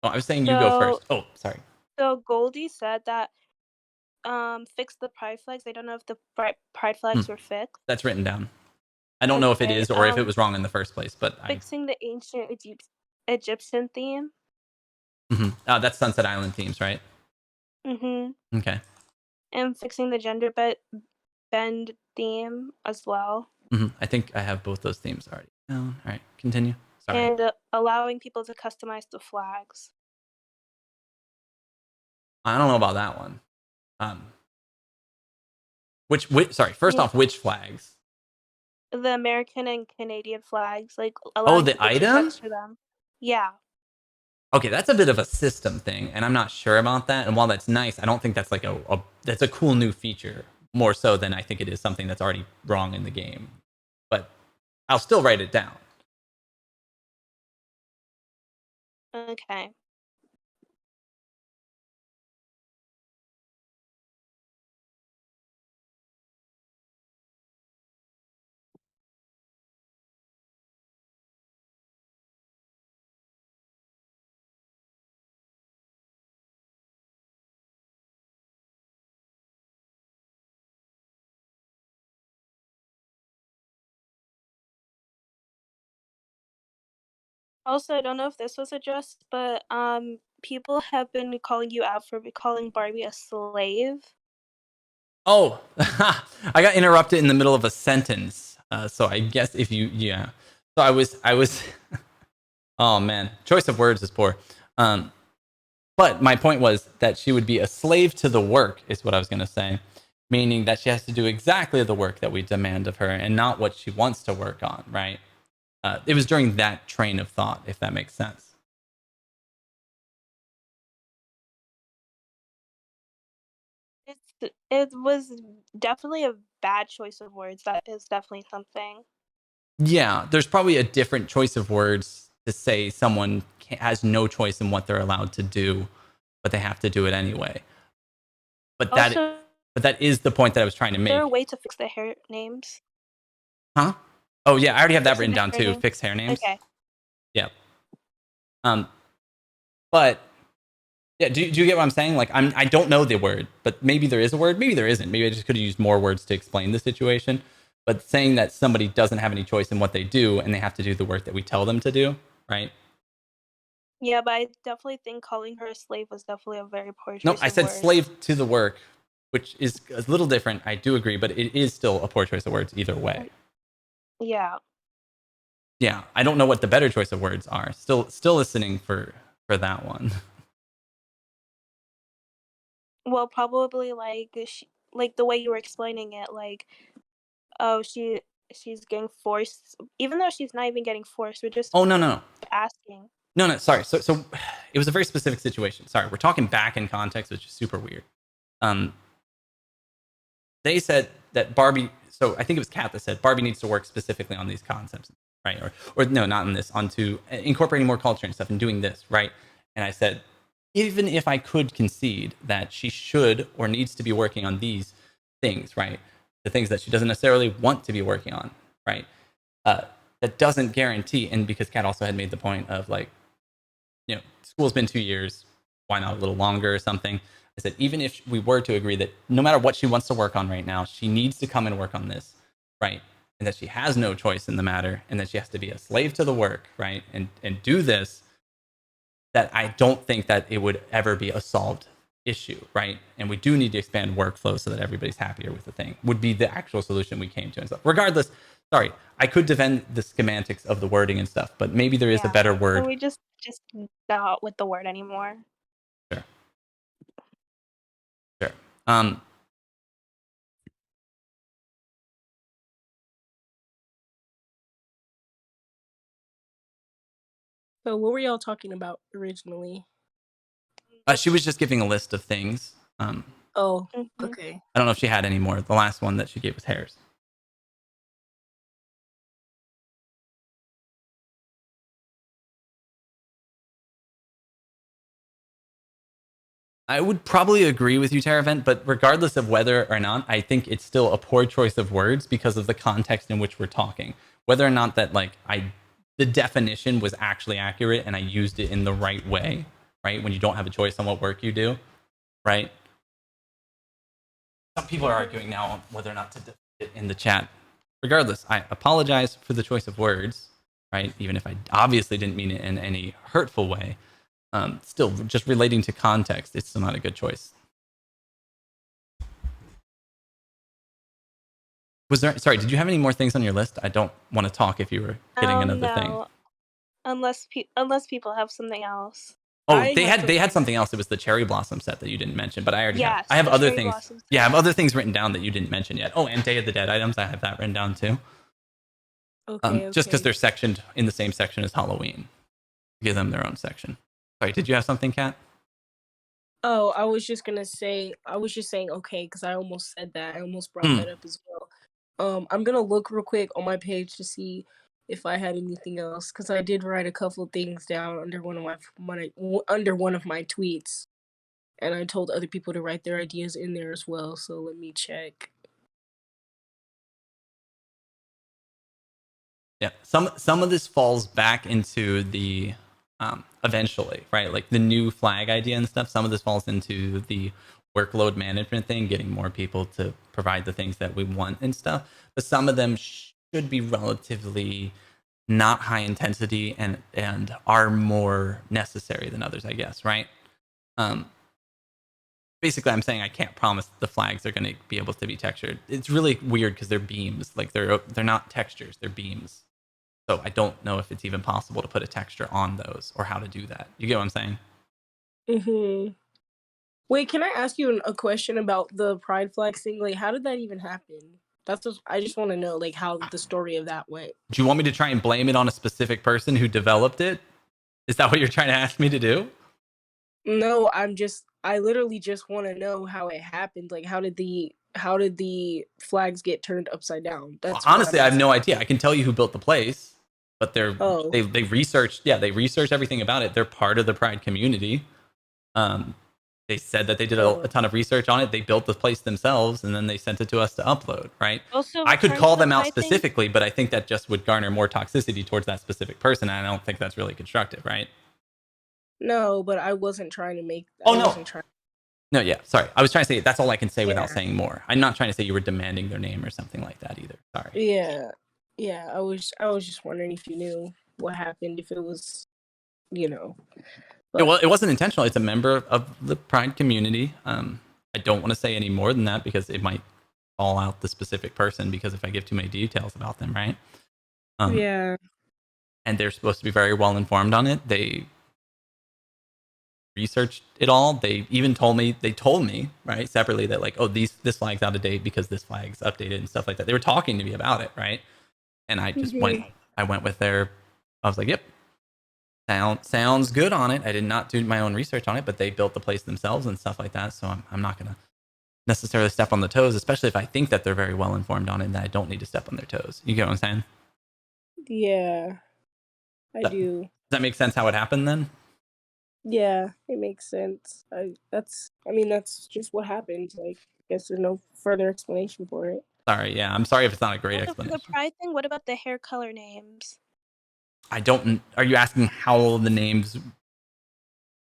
Oh, I was saying you go So first. Oh, sorry. so Goldie said that fix the pride flags. I don't know if the pride Hmm, flags were fixed. that's written down. I don't know if it Okay. is or if it was wrong in the first place, but I. Fixing the ancient Egyptian theme. That's Sunset Island themes, right? Mhm. Okay. And fixing the gender bend theme as well. I think I have both those themes already. All right, continue. Sorry. And allowing people to customize the flags. I don't know about that one. Um, which sorry, first Yeah. off, which flags? The American and Canadian flags, like Oh, allowing the people to item? texture them. Yeah. Okay, that's a bit of a system thing, and I'm not sure about that. And while that's nice, I don't think that's like a that's a cool new feature more so than I think it is something that's already wrong in the game. But I'll still write it down. Okay. Also, I don't know if this was addressed, but people have been calling you out for calling Barbie a slave. Oh, I got interrupted in the middle of a sentence. So I guess if you, yeah. So I was. Oh man, choice of words is poor. Um, but my point was that she would be a slave to the work, is what I was going to say, meaning that she has to do exactly the work that we demand of her and not what she wants to work on, right? It was during that train of thought, if that makes sense. It was definitely a bad choice of words. That is definitely something. Yeah, there's probably a different choice of words to say someone has no choice in what they're allowed to do, but they have to do it anyway. But that, Also, but that is the point that I was trying to is there a make. way to fix the hair names? Huh? Oh yeah, I already have that Fixing written the down hair too. names? Fix hair names. Okay. Yeah. Um, but yeah, do you get what I'm saying? Like I don't know the word, but maybe there is a word, maybe there isn't. Maybe I just could have used more words to explain the situation. But saying that somebody doesn't have any choice in what they do and they have to do the work that we tell them to do, right? Yeah, but I definitely think calling her a slave was definitely a very poor No, choice I of said words. slave to the work, which is a little different. I do agree, but it is still a poor choice of words either way. Yeah. Yeah, I don't know what the better choice of words are. Still listening for that one. Well, probably like the way you were explaining it, like, oh, she's getting forced, even though she's not even getting forced. We're just Oh no. asking. No, sorry. So it was a very specific situation. Sorry, we're talking back in context, which is super weird. Um, they said that Barbie. So I think it was Kat that said Barbie needs to work specifically on these concepts, right? Or no, not in this. Onto incorporating more culture and stuff and doing this, right? And I said, even if I could concede that she should or needs to be working on these things, right? The things that she doesn't necessarily want to be working on, right? Uh, that doesn't guarantee. And because Kat also had made the point of like, school's been 2 years, why not a little longer or something? I said, even if we were to agree that no matter what she wants to work on right now, she needs to come and work on this, right? And that she has no choice in the matter and that she has to be a slave to the work, right? And do this, that I don't think that it would ever be a solved issue, right? And we do need to expand workflow so that everybody's happier with the thing, would be the actual solution we came to. And stuff. Regardless, sorry, I could defend the schematics of the wording and stuff, but maybe there is a Yeah. better Can word. we just not with the word anymore? Sure. Sure. Um, So what were y'all talking about originally? she was just giving a list of things. Oh, Mhm. okay. I don't know if she had any more. The last one that she gave was hairs. I would probably agree with you, Terravent, but regardless of whether or not, I think it's still a poor choice of words because of the context in which we're talking. Whether or not that the definition was actually accurate and I used it in the right way, right? When you don't have a choice on what work you do, right? Some people are arguing now on whether or not to defend it in the chat. Regardless, I apologize for the choice of words, right? Even if I obviously didn't mean it in any hurtful way. Still, just relating to context, it's still not a good choice. Sorry, did you have any more things on your list? I don't want to talk if you were getting another thing. No, unless people have something else. Oh, I they have had something else. It was the cherry blossom set that you didn't mention, but I already Yes, have the other cherry things. blossoms. Yeah, I have other things written down that you didn't mention yet. Oh, and Day of the Dead items, I have that written down too. Okay. Just because they're sectioned in the same section as Halloween, give them their own section. Sorry, did you have something, Kat? Oh, I was just saying okay, because I almost said that. I almost brought that up as well. I'm gonna look real quick on my page to see if I had anything else, because I did write a couple things down under one of my tweets, and I told other people to write their ideas in there as well. So let me check. Yeah, some of this falls back into the eventually, right? Like the new flag idea and stuff. Some of this falls into the workload management thing, getting more people to provide the things that we want and stuff. But some of them should be relatively not high intensity and are more necessary than others, I guess, right? Basically, I'm saying I can't promise the flags are going to be able to be textured. It's really weird because they're beams, like they're not textures, they're beams. So I don't know if it's even possible to put a texture on those or how to do that. You get what I'm saying? Mm-hmm. Wait, can I ask you a question about the pride flags thing? Like, how did that even happen? I just want to know, like, how the story of that went. Do you want me to try and blame it on a specific person who developed it? Is that what you're trying to ask me to do? No, I literally just want to know how it happened. Like, how did the flags get turned upside down? That's Honestly, I have no asking. idea. I can tell you who built the place, but Oh. they researched. Yeah, they researched everything about it. They're part of the Pride community. They said that they did a ton of research on it. They built the place themselves, and then they sent it to us to upload. Right? Also, I could return call to the them out Pride thing? specifically, but I think that just would garner more toxicity towards that specific person, and I don't think that's really constructive. Right? No, but I wasn't trying to make. Oh I no. wasn't trying. No, yeah, sorry. I was trying to say that's all I can say without Yeah. saying more. I'm not trying to say you were demanding their name or something like that either. Sorry. Yeah. I was just wondering if you knew what happened, if it was, you know. But Well, it wasn't intentional. It's a member of the Pride community. I don't want to say any more than that because it might call out the specific person. Because if I give too many details about them, right? yeah. And they're supposed to be very well informed on it. They researched it all. They even told me right separately that like, oh, this flag's out of date because this flag's updated and stuff like that. They were talking to me about it, right? And I just went with their. I was like, yep, sounds good on it. I did not do my own research on it, but they built the place themselves and stuff like that. So I'm not gonna necessarily step on the toes, especially if I think that they're very well informed on it and that I don't need to step on their toes. You get what I'm saying? Yeah. I do. Does that make sense how it happened then? Yeah, it makes sense. That's just what happened. Like, I guess there's no further explanation for it. Sorry, yeah. I'm sorry if it's not a great Also, for explanation. the Pride thing, what about the hair color names? Are you asking how the names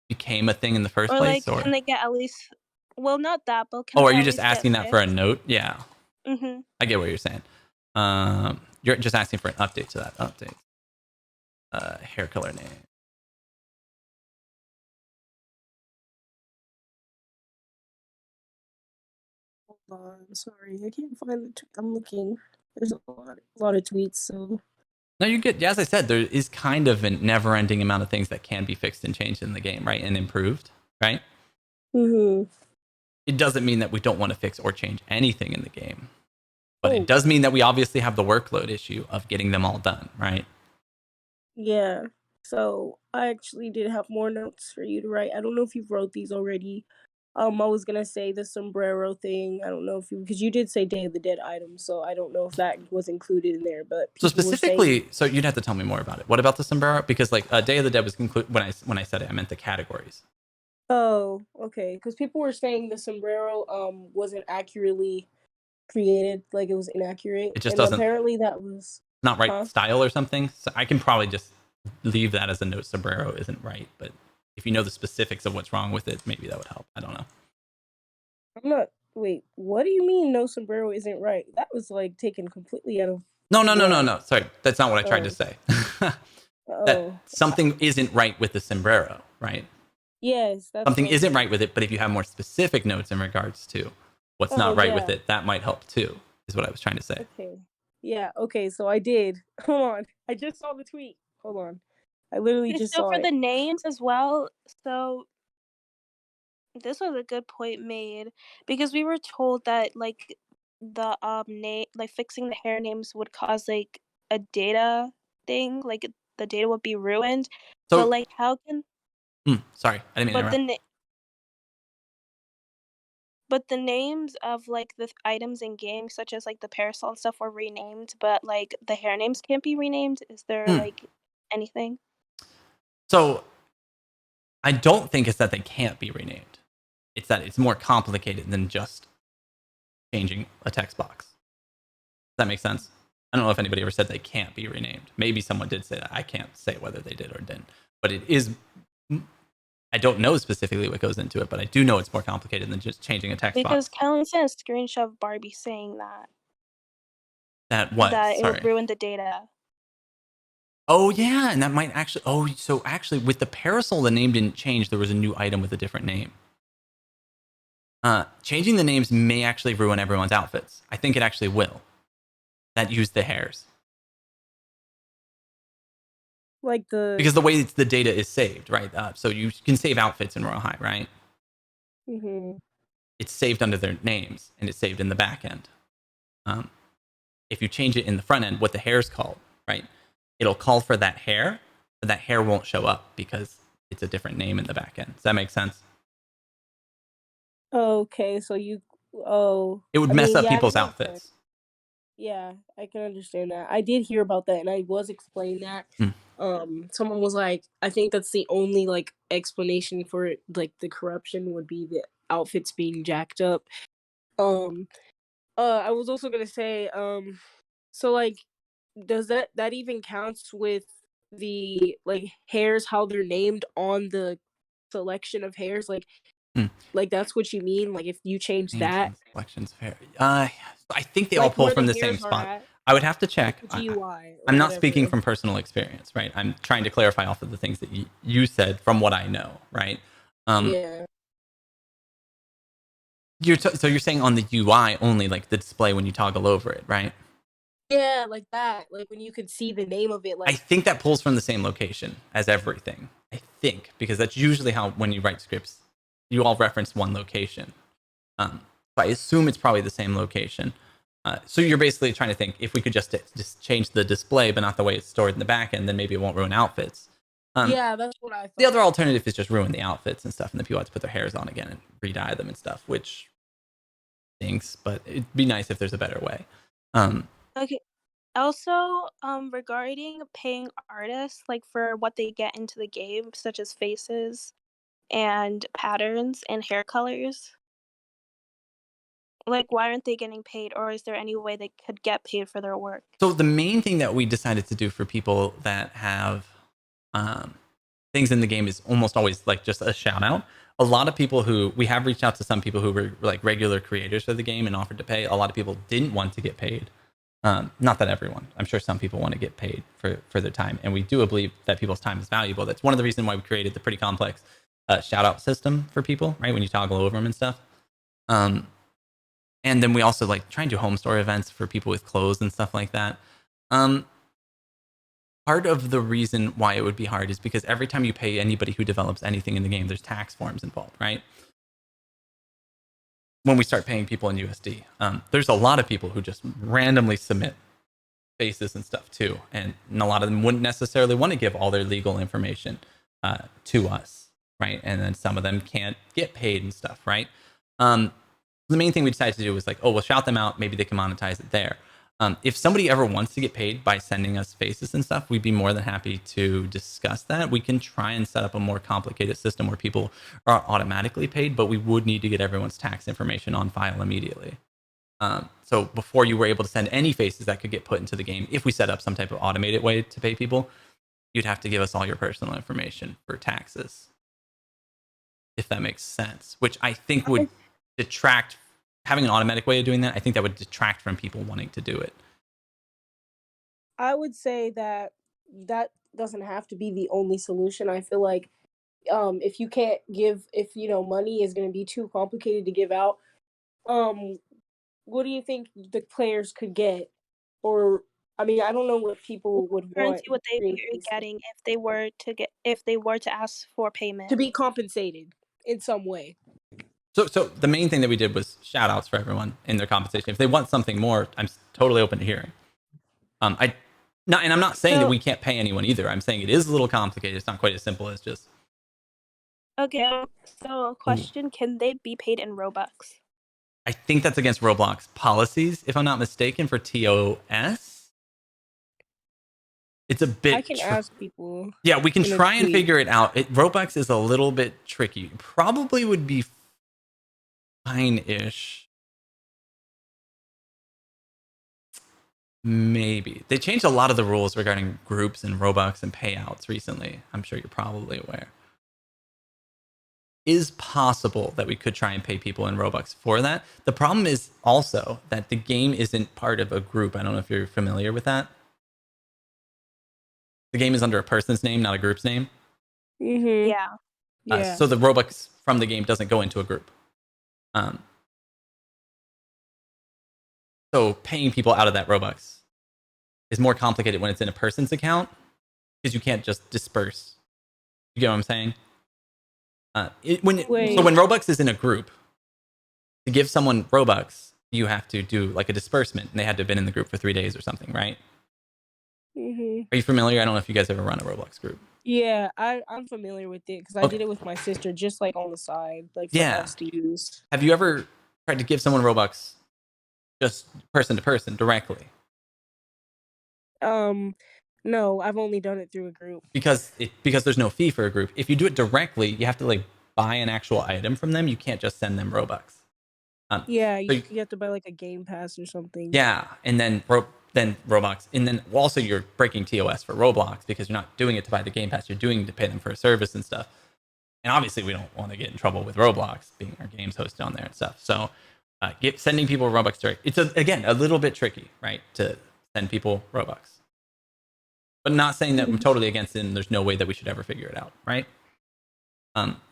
became a thing in the first place? Or can they get at least, well, not that, but can Oh, they are you at just least get asking that for a fixed? note? Yeah. Mm-hmm. I get what you're saying. You're just asking for an update to that update. Hair color name. Hold on, sorry, I can't find the. I'm looking. There's a lot of tweets, so. No, you get. As I said, there is kind of a never-ending amount of things that can be fixed and changed in the game, right, and improved, right? Mm-hmm. It doesn't mean that we don't want to fix or change anything in the game, but it does mean that we obviously have the workload issue of getting them all done, right? Yeah. So I actually did have more notes for you to write. I don't know if you wrote these already. I was gonna say the sombrero thing. I don't know if because you did say Day of the Dead items, so I don't know if that was included in there. But So people were specifically, saying, so you'd have to tell me more about it. What about the sombrero? Because like Day of the Dead was when I said it, I meant the categories. oh, okay, because people were saying the sombrero wasn't accurately created, like it was inaccurate, It just and doesn't apparently that was not right style or something. So I can probably just leave that as a note. Sombrero isn't right, but if you know the specifics of what's wrong with it, maybe that would help. I don't know. I'm not. Wait, what do you mean? No sombrero isn't right. That was like taken completely out of. No. Sorry, that's not what I tried to Oh. say. That Oh. something isn't right with the sombrero, right? Yes, that's Something what I'm isn't saying. right with it, but if you have more specific notes in regards to what's Oh not right with yeah. it, that might help too, is what I was trying to say. Okay. Yeah. Okay. So I did. Hold on. I just saw the tweet. Hold on. I literally Okay, just so saw for it. the names as well, so this was a good point made because we were told that like the name like fixing the hair names would cause like a data thing, like the data would be ruined. But So, like how can sorry, I didn't mean to but the interrupt. but the names of like the items in games such as like the parasol and stuff were renamed, but like the hair names can't be renamed. Is there like anything? So, I don't think it's that they can't be renamed. It's that it's more complicated than just changing a text box. Does that make sense? I don't know if anybody ever said they can't be renamed. Maybe someone did say that. I can't say whether they did or didn't. But it is. I don't know specifically what goes into it, but I do know it's more complicated than just changing a text Because box. Kellen sent a screenshot of Barbie saying that That it would sorry. ruin the data. Oh yeah, and that might actually. Oh, so actually, with the parasol, the name didn't change. There was a new item with a different name. Changing the names may actually ruin everyone's outfits. I think it actually will. That use the hairs Like because the way the data is saved, right? So you can save outfits in Royal High, right? Mm-hmm. It's saved under their names and it's saved in the back end. Um, if you change it in the front end, what the hair is called, right? It'll call for that hair, but that hair won't show up because it's a different name in the back end. Does that make sense? Okay. So you. Oh. It would I mess mean, up yeah, that people's makes sense. outfits. Yeah, I can understand that. I did hear about that, and I was explained that. Someone was like, I think that's the only like explanation for it, like the corruption would be the outfits being jacked up. I was also gonna say, so like, does that even counts with the like hairs how they're named on the selection of hairs? Hmm. Like that's what you mean? Like if you change Names that, and selections of hair. I think they all like pull where from the the same hairs are spot. at, I would have to like check. the GUI or I'm not speaking whatever. from personal experience, right? I'm trying to clarify off of the things that you said from what I know, right? Yeah. So you're saying on the UI only, like the display when you toggle over it, right? Yeah, like that. Like when you could see the name of it, I like think that pulls from the same location as everything. I think because that's usually how when you write scripts, you all reference one location. So I assume it's probably the same location. So you're basically trying to think if we could just change the display, but not the way it's stored in the back end, then maybe it won't ruin outfits. yeah, that's what I The other thought. alternative is just ruin the outfits and stuff, and then people have to put their hairs on again and re-dye them and stuff, which stinks. But it'd be nice if there's a better way. Okay. Also, regarding paying artists like for what they get into the game, such as faces and patterns and hair colors, like why aren't they getting paid, or is there any way they could get paid for their work? So the main thing that we decided to do for people that have things in the game is almost always like just a shout out. A lot of people who we have reached out to some people who were like regular creators for the game and offered to pay. A lot of people didn't want to get paid. Not that everyone. I'm sure some people want to get paid for their time, and we do believe that people's time is valuable. That's one of the reasons why we created the pretty complex shout out system for people, right? When you toggle over them and stuff. And then we also like try and do home store events for people with clothes and stuff like that. Part of the reason why it would be hard is because every time you pay anybody who develops anything in the game, there's tax forms involved, right? When we start paying people in USD, there's a lot of people who just randomly submit faces and stuff too, and a lot of them wouldn't necessarily want to give all their legal information to us, right? And then some of them can't get paid and stuff, right? The main thing we decided to do was like, oh, we'll shout them out. Maybe they can monetize it there. If somebody ever wants to get paid by sending us faces and stuff, we'd be more than happy to discuss that. We can try and set up a more complicated system where people are automatically paid, but we would need to get everyone's tax information on file immediately. So before you were able to send any faces that could get put into the game, if we set up some type of automated way to pay people, you'd have to give us all your personal information for taxes. if that makes sense, which I think would detract. Having an automatic way of doing that, I think that would detract from people wanting to do it. I would say that doesn't have to be the only solution. I feel like if you can't give, if money is going to be too complicated to give out, um what do you think the players could get? Or I mean, I don't know what people would want Guarantee what they during were this getting if they were to ask for payment. to be compensated in some way. So the main thing that we did was shout outs for everyone in their compensation. If they want something more, I'm totally open to hearing. And I'm not saying that we can't pay anyone either. I'm saying it is a little complicated. It's not quite as simple as just. Okay, so a question: can they be paid in Robux? I think that's against Roblox policies, if I'm not mistaken, for TOS. It's a bit. I can ask people. Yeah, we can try and tweet. figure it out. Robux is a little bit tricky. Probably would be fine-ish. Maybe. They changed a lot of the rules regarding groups and Robux and payouts recently. I'm sure you're probably aware. Is possible that we could try and pay people in Robux for that. The problem is also that the game isn't part of a group. I don't know if you're familiar with that. The game is under a person's name, not a group's name. Mm-hmm. Yeah. Yeah. So the Robux from the game doesn't go into a group. So paying people out of that Robux is more complicated when it's in a person's account because you can't just disperse. You get what I'm saying? When Robux is in a group, to give someone Robux, you have to do like a disbursement, and they had to have been in the group for 3 days or something, right? Mm-hmm. Are you familiar? I don't know if you guys ever run a Roblox group. Yeah, I'm familiar with it because I did it with my sister, just like on the side, like for us to use. Have you ever tried to give someone Robux just person to person directly? No, I've only done it through a group. Because there's no fee for a group. If you do it directly, you have to like buy an actual item from them. You can't just send them Robux. Yeah, you have to buy like a game pass or something. Yeah, and then Roblox, and then also you're breaking TOS for Roblox because you're not doing it to buy the game pass. You're doing it to pay them for a service and stuff. And obviously, we don't want to get in trouble with Roblox being our games hosted on there and stuff. So, sending people Robux direct, it's again a little bit tricky, right? To send people Robux, but not saying that I'm totally against it. And there's no way that we should ever figure it out, right?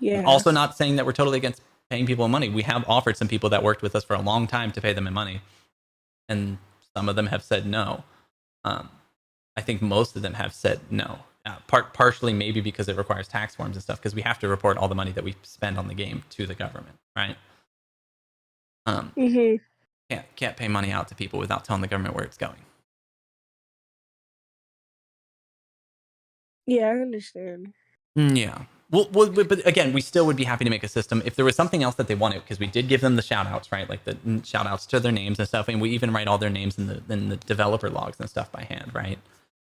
Yeah. Also, not saying that we're totally against paying people in money. We have offered some people that worked with us for a long time to pay them in money, and some of them have said no. I think most of them have said no. Partially maybe because it requires tax forms and stuff, because we have to report all the money that we spend on the game to the government, right? Can't pay money out to people without telling the government where it's going. Yeah, I understand. Yeah. Well, but again, we still would be happy to make a system if there was something else that they wanted, because we did give them the shout outs, right? Like the shout outs to their names and stuff. And we even write all their names in the developer logs and stuff by hand, right?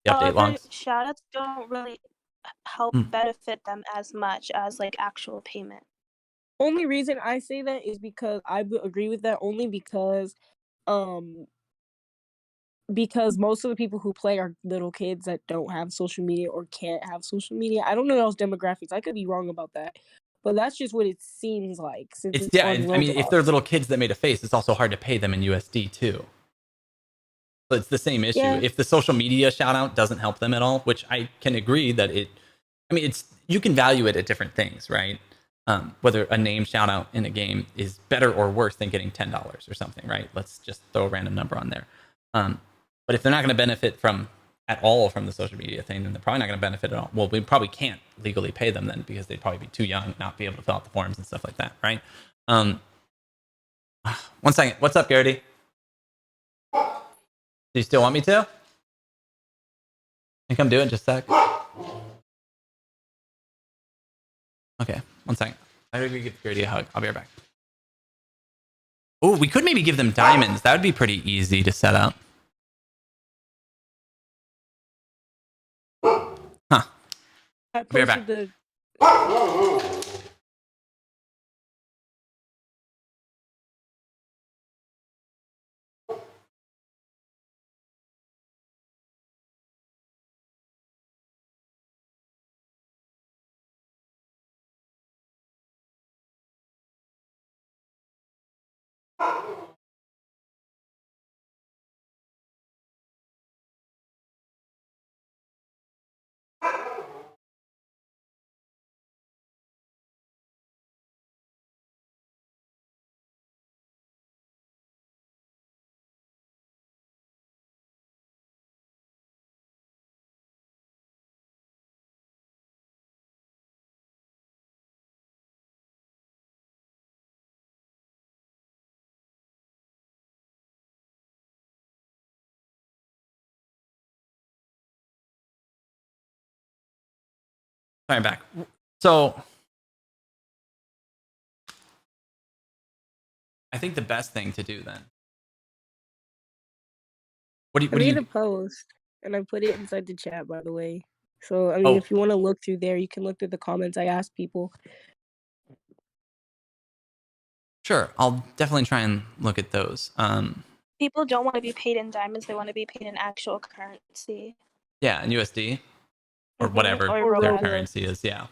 The update logs. Shoutouts don't really help benefit them as much as like actual payment. Only reason I say that is because I agree with that only because most of the people who play are little kids that don't have social media or can't have social media. I don't know those demographics. I could be wrong about that. But that's just what it seems like. Since it's on Roblox. I mean, if they're little kids that made a face, it's also hard to pay them in USD too. So it's the same issue. Yeah. If the social media shout out doesn't help them at all, which I can agree that you can value it at different things, right? Whether a name shout out in a game is better or worse than getting $10 or something, right? Let's just throw a random number on there. But if they're not going to benefit at all from the social media thing, then they're probably not going to benefit at all. Well, we probably can't legally pay them then, because they'd probably be too young, not be able to fill out the forms and stuff like that, right? 1 second. What's up, Garrity? Do you still want me to? Think I'm doing just a sec. Okay, 1 second. I gotta give Garrity a hug. I'll be right back. Oh, we could maybe give them diamonds. That would be pretty easy to set up. Huh. I Be right back. posted the Sorry, back. So I think the best thing to do then. What I do made you? a post and I put it inside the chat, by the way. So I mean, Oh, if you want to look through there, you can look through the comments. I asked people. sure. I'll definitely try and look at those. People don't want to be paid in diamonds; they want to be paid in actual currency. Yeah, in USD or whatever Or their Robux. currency is. Yeah.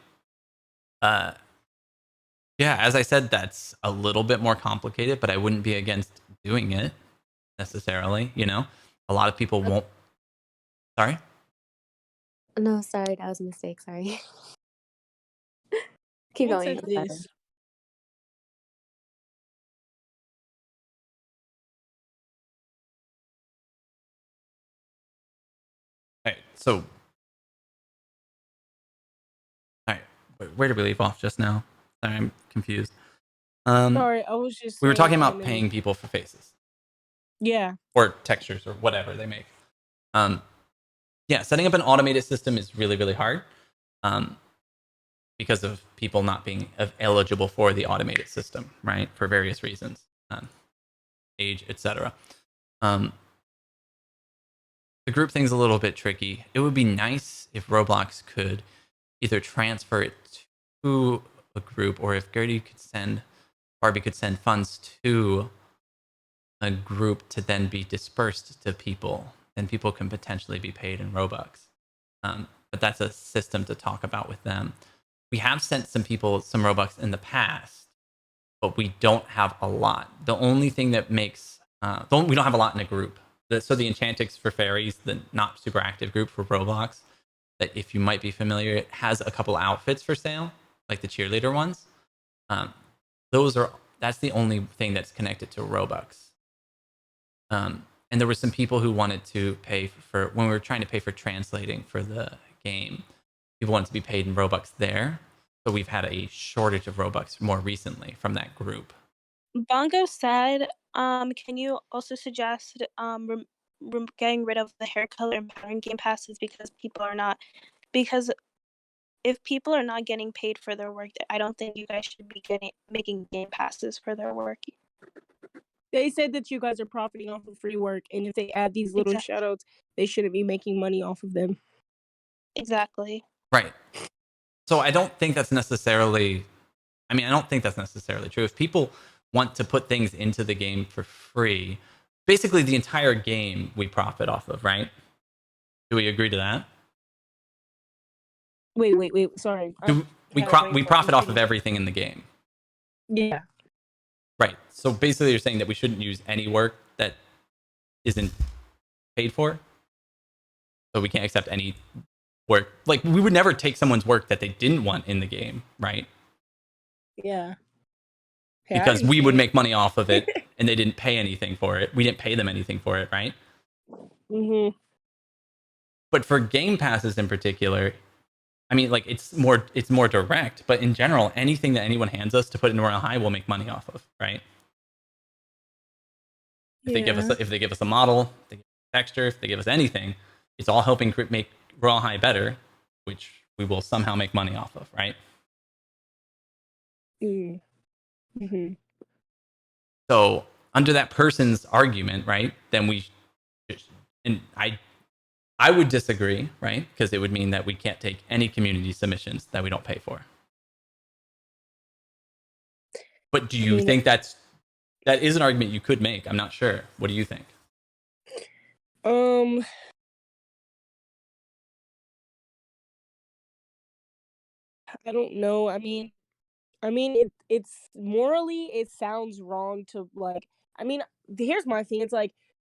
Yeah, as I said, that's a little bit more complicated, but I wouldn't be against doing it necessarily. You know, a lot of people won't. Sorry. No, sorry, that was a mistake. Sorry. Keep Someone going. said this. All right. So, all right. Where did we leave off just now? Sorry, I'm confused. Sorry, I was just. We were saying, talking about paying people for faces. Yeah. Or textures or whatever they make. Yeah, setting up an automated system is really, really hard because of people not being eligible for the automated system, right? For various reasons, age, etc. The group thing's a little bit tricky. It would be nice if Roblox could either transfer it to a group, or if Barbie could send funds to a group to then be dispersed to people, then people can potentially be paid in Robux. But that's a system to talk about with them. We have sent some people some Robux in the past, but we don't have a lot. The only thing that makes we don't have a lot in a group. So the Enchantix for Fairies, the not super active group for Roblox, that if you might be familiar, it has a couple outfits for sale, like the cheerleader ones. That's the only thing that's connected to Robux. And there were some people who wanted to pay for when we were trying to pay for translating for the game. People wanted to be paid in Robux there. So we've had a shortage of Robux more recently from that group. Bongo said, can you also suggest getting rid of the hair color and pattern game passes because if people are not getting paid for their work, I don't think you guys should be making game passes for their work. They said that you guys are profiting off of free work, and if they add these little shoutouts, they shouldn't be making money off of them. Exactly. Right. So I don't think that's necessarily. I don't think that's necessarily true. If people want to put things into the game for free, basically the entire game we profit off of, right? Do we agree to that? Wait. Sorry. We profit off of everything in the game. Yeah. Right. So basically, you're saying that we shouldn't use any work that isn't paid for. So we can't accept any work. Like, we would never take someone's work that they didn't want in the game, right? Yeah. Because we would make money off of it, and they didn't pay anything for it. We didn't pay them anything for it, right? Mm-hmm. But for game passes in particular, it's more direct. But in general, anything that anyone hands us to put in Royal High, we'll make money off of, right? If they give us a model, if they give us a texture, if they give us anything, it's all helping make Royal High better, which we will somehow make money off of, right? Mm-hmm. So under that person's argument, right, then I would disagree, right? Because it would mean that we can't take any community submissions that we don't pay for. But do you think that is an argument you could make? I'm not sure. What do you think? I don't know. It's morally, it sounds wrong to I mean, here's my thing. It's like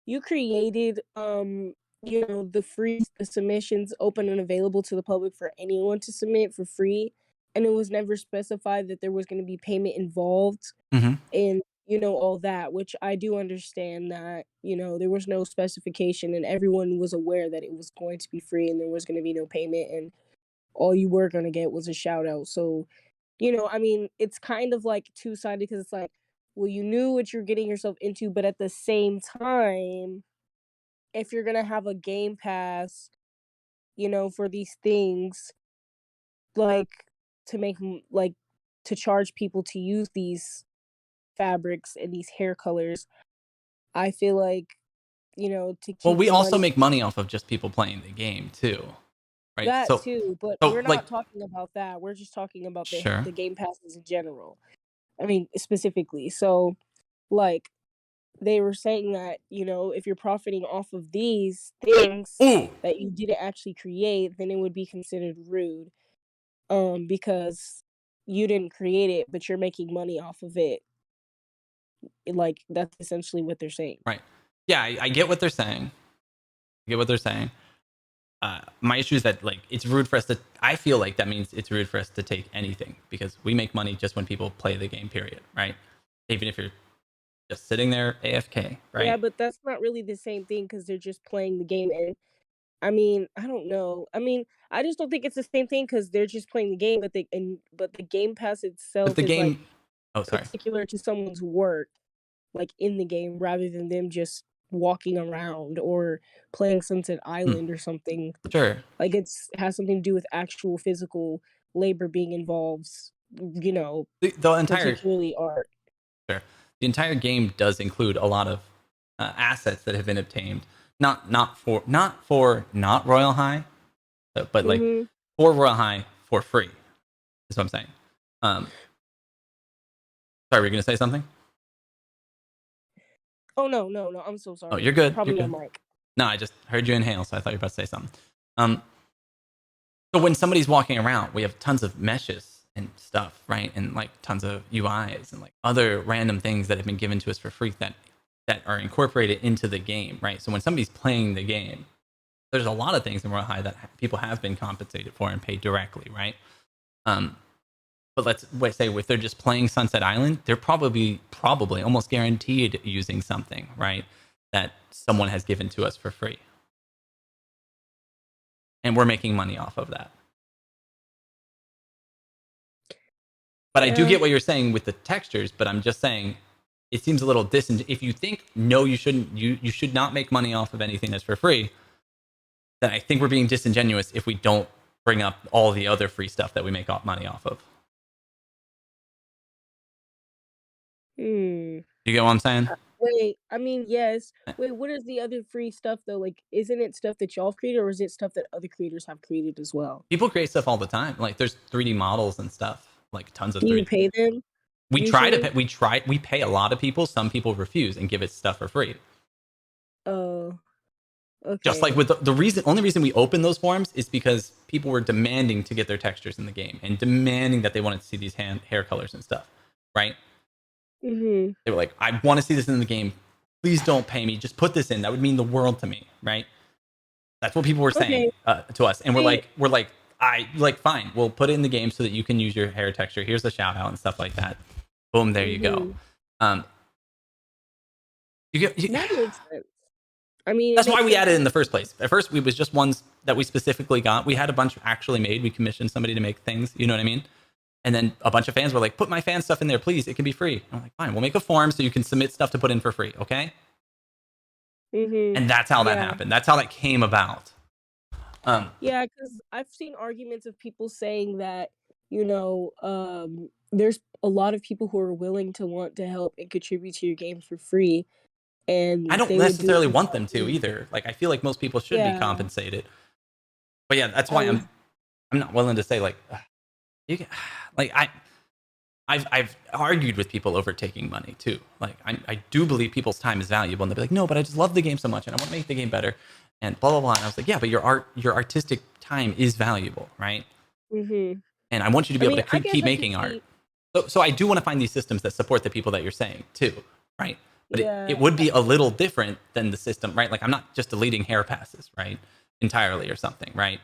you created the submissions open and available to the public for anyone to submit for free, and it was never specified that there was going to be payment involved Mm-hmm. and all that, which I do understand that, there was no specification and everyone was aware that it was going to be free and there was going to be no payment and all you were going to get was a shout out. So, I mean, it's kind of like two-sided because it's like, well, you knew what you're getting yourself into, but at the same time, if you're going to have a game pass, for these things, like to like to charge people to use these fabrics and these hair colors, I feel like, to Well, keep we the also money. make money off of just people playing the game too, right? That So, too, but so we're like, not talking about that. We're just talking about sure. the game passes in general. I mean, specifically. So, like, they were saying that, if you're profiting off of these things Ooh, that you didn't actually create, then it would be considered rude. Because you didn't create it, but you're making money off of it. Like, that's essentially what they're saying. right. Yeah, I get what they're saying. I get what they're saying. My issue is that like it's rude for us to. I feel like that means it's rude for us to take anything because we make money just when people play the game. Period. Right. Even if you're just sitting there AFK. Right. Yeah, but that's not really the same thing because they're just playing the game. And I mean, I don't know. I mean, I just don't think it's the same thing because they're just playing the game, but the game pass But itself the is like game. Oh, sorry. particular to someone's work, like in the game, rather than them just walking around or playing Sunset Island or something. Sure. Like has something to do with actual physical labor being involved. The entire Particularly art. sure. The entire game does include a lot of assets that have been obtained. Not for not Royal High, but like Mm-hmm. for Royal High for free. Is what I'm saying. Sorry, were you gonna say something? Oh no, I'm so sorry. Oh, you're good. Probably You're my good. mic. No, I just heard you inhale, so I thought you were about to say something. So when somebody's walking around, we have tons of meshes and stuff, right? And like tons of UIs and like other random things that have been given to us for free that are incorporated into the game, right? So when somebody's playing the game, there's a lot of things in Royal High that people have been compensated for and paid directly, right? But let's say if they're just playing Sunset Island, they're probably almost guaranteed using something, right? That someone has given to us for free. And we're making money off of that. But I do get what you're saying with the textures, but I'm just saying it seems a little if you think no, you shouldn't, you should not make money off of anything that's for free, then I think we're being disingenuous if we don't bring up all the other free stuff that we make money off of. You get what I'm saying? Wait, I mean, yes. Wait, what is the other free stuff though? Like, isn't it stuff that y'all created, or is it stuff that other creators have created as well? People create stuff all the time. Like there's 3D models and stuff, like tons of 3D. You pay them? We try to pay, we pay a lot of people. Some people refuse and give it stuff for free. Oh, okay. Just like with the only reason we opened those forums is because people were demanding to get their textures in the game and demanding that they wanted to see these hair colors and stuff, right? Mm-hmm. They were like, I want to see this in the game. Please don't pay me. Just put this in. That would mean the world to me, right? That's what people were saying to us, and we're like, fine, we'll put it in the game so that you can use your hair texture. Here's the shout out and stuff like that. Boom, there you go. That makes sense. I mean, that's why we added it in the first place. At first, it was just ones that we specifically got. We had a bunch actually made. We commissioned somebody to make things. You know what I mean? And then a bunch of fans were like, put my fan stuff in there, please. It can be free. And I'm like, fine, we'll make a form so you can submit stuff to put in for free, okay? Mm-hmm. And that's how that happened. That's how that came about. Yeah, because I've seen arguments of people saying that, there's a lot of people who are willing to want to help and contribute to your game for free. And I don't necessarily want them to either. Like, I feel like most people should be compensated. But yeah, that's why I'm not willing to say like, you can, like I've argued with people over taking money too. Like I do believe people's time is valuable, and they'll be like, no, but I just love the game so much, and I want to make the game better, and blah blah blah. And I was like, yeah, but your artistic time is valuable, right? Mm-hmm. And I want you to be able to keep making art. So I do want to find these systems that support the people that you're saying too, right? But Yeah. it would be a little different than the system, right? Like I'm not just deleting hair passes, right? Entirely or something, right?